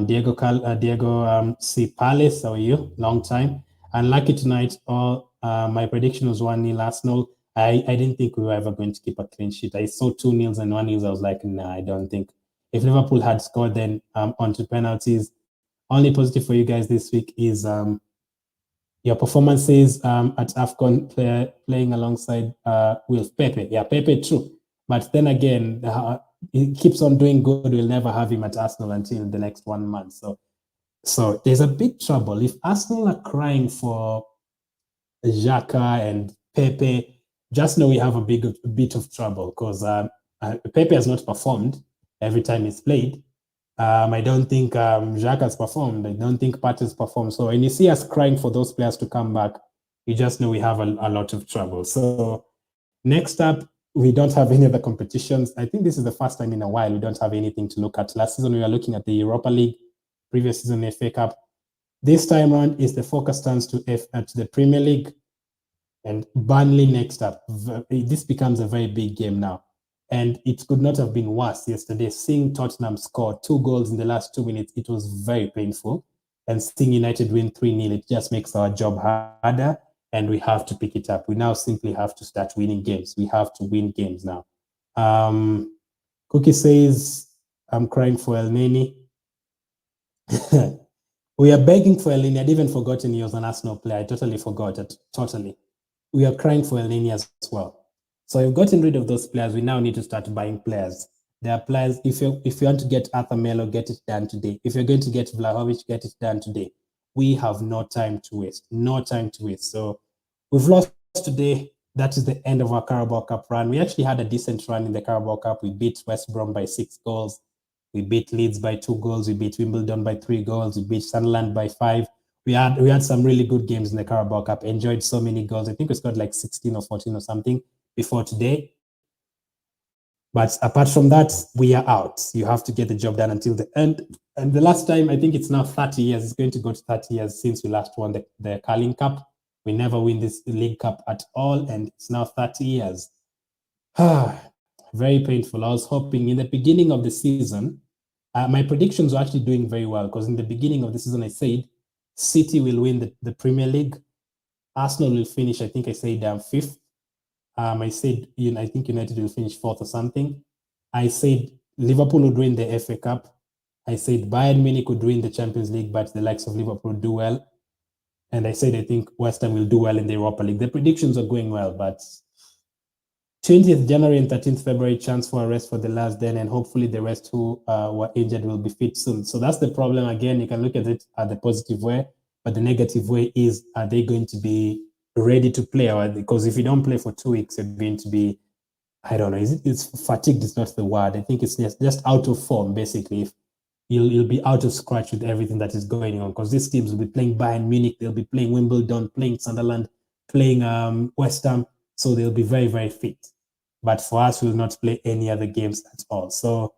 Diego C. Palace, how are you? Long time. Unlucky tonight. My prediction was 1-0 Arsenal. I didn't think we were ever going to keep a clean sheet. I saw 2-0 and 1-0. I was like, nah, I don't think. If Liverpool had scored, then onto penalties. Only positive for you guys this week is your performances at AFCON playing alongside with Pepe. Yeah, Pepe, true. But then again, he keeps on doing good. We'll never have him at Arsenal until the next 1 month. So there's a big trouble. If Arsenal are crying for Xhaka and Pepe, just know we have a bit of trouble because Pepe has not performed every time he's played. I don't think Xhaka has performed. I don't think Partey has performed. So when you see us crying for those players to come back, you just know we have a lot of trouble. So next up, we don't have any other competitions. I think this is the first time in a while we don't have anything to look at. Last season, we were looking at the Europa League, previous season, FA Cup. This time around, is the focus turns to the Premier League and Burnley next up. This becomes a very big game now. And it could not have been worse yesterday. Seeing Tottenham score 2 goals in the last 2 minutes, it was very painful. And seeing United win 3-0, it just makes our job harder. And we have to pick it up. We now simply have to start winning games. We have to win games now. Cookie says, I'm crying for El Neni. We are begging for El Neni. I'd even forgotten he was an Arsenal player. I totally forgot it. Totally. We are crying for El Neni as well. So we've gotten rid of those players. We now need to start buying players. There are players, if you want to get Arthur Melo, get it done today. If you're going to get Vlahovic, get it done today. We have no time to waste. No time to waste. So we've lost today. That is the end of our Carabao Cup run. We actually had a decent run in the Carabao Cup. We beat West Brom by 6 goals. We beat Leeds by 2 goals. We beat Wimbledon by 3 goals. We beat Sunderland by 5. We had some really good games in the Carabao Cup. Enjoyed so many goals. I think we scored like 16 or 14 or something before today. But apart from that, we are out. You have to get the job done until the end. And the last time, I think it's now 30 years. It's going to go to 30 years since we last won the Carling Cup. We never win this League Cup at all. And it's now 30 years. Very painful. I was hoping in the beginning of the season, my predictions were actually doing very well because in the beginning of the season, I said City will win the Premier League. Arsenal will finish, I think I said 5th. I said, I think United will finish 4th or something. I said Liverpool would win the FA Cup. I said Bayern Munich would win the Champions League, but the likes of Liverpool do well. And I said I think West Ham will do well in the Europa League. The predictions are going well, but 20th January and 13th February, chance for a rest for the last then, and hopefully the rest who were injured will be fit soon. So that's the problem. Again, you can look at it at the positive way, but the negative way is, are they going to be ready to play? Because if you don't play for 2 weeks, you're going to be, I don't know, it's fatigued is not the word. I think it's just out of form, basically. If you'll be out of scratch with everything that is going on, because these teams will be playing Bayern Munich, they'll be playing Wimbledon, playing Sunderland, playing West Ham, so they'll be very, very fit. But for us, we will not play any other games at all. So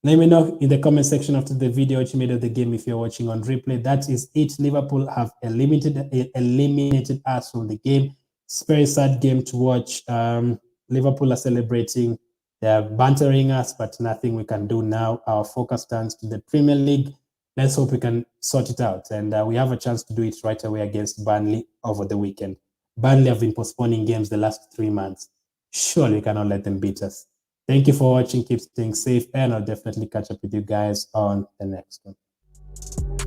let me know in the comment section after the video what you made of the game if you're watching on replay. That is it. Liverpool have eliminated us from the game. It's a very sad game to watch. Liverpool are celebrating. They're bantering us, but nothing we can do now. Our focus turns to the Premier League. Let's hope we can sort it out. And we have a chance to do it right away against Burnley over the weekend. Burnley have been postponing games the last 3 months. Surely we cannot let them beat us. Thank you for watching. Keep staying safe, and I'll definitely catch up with you guys on the next one.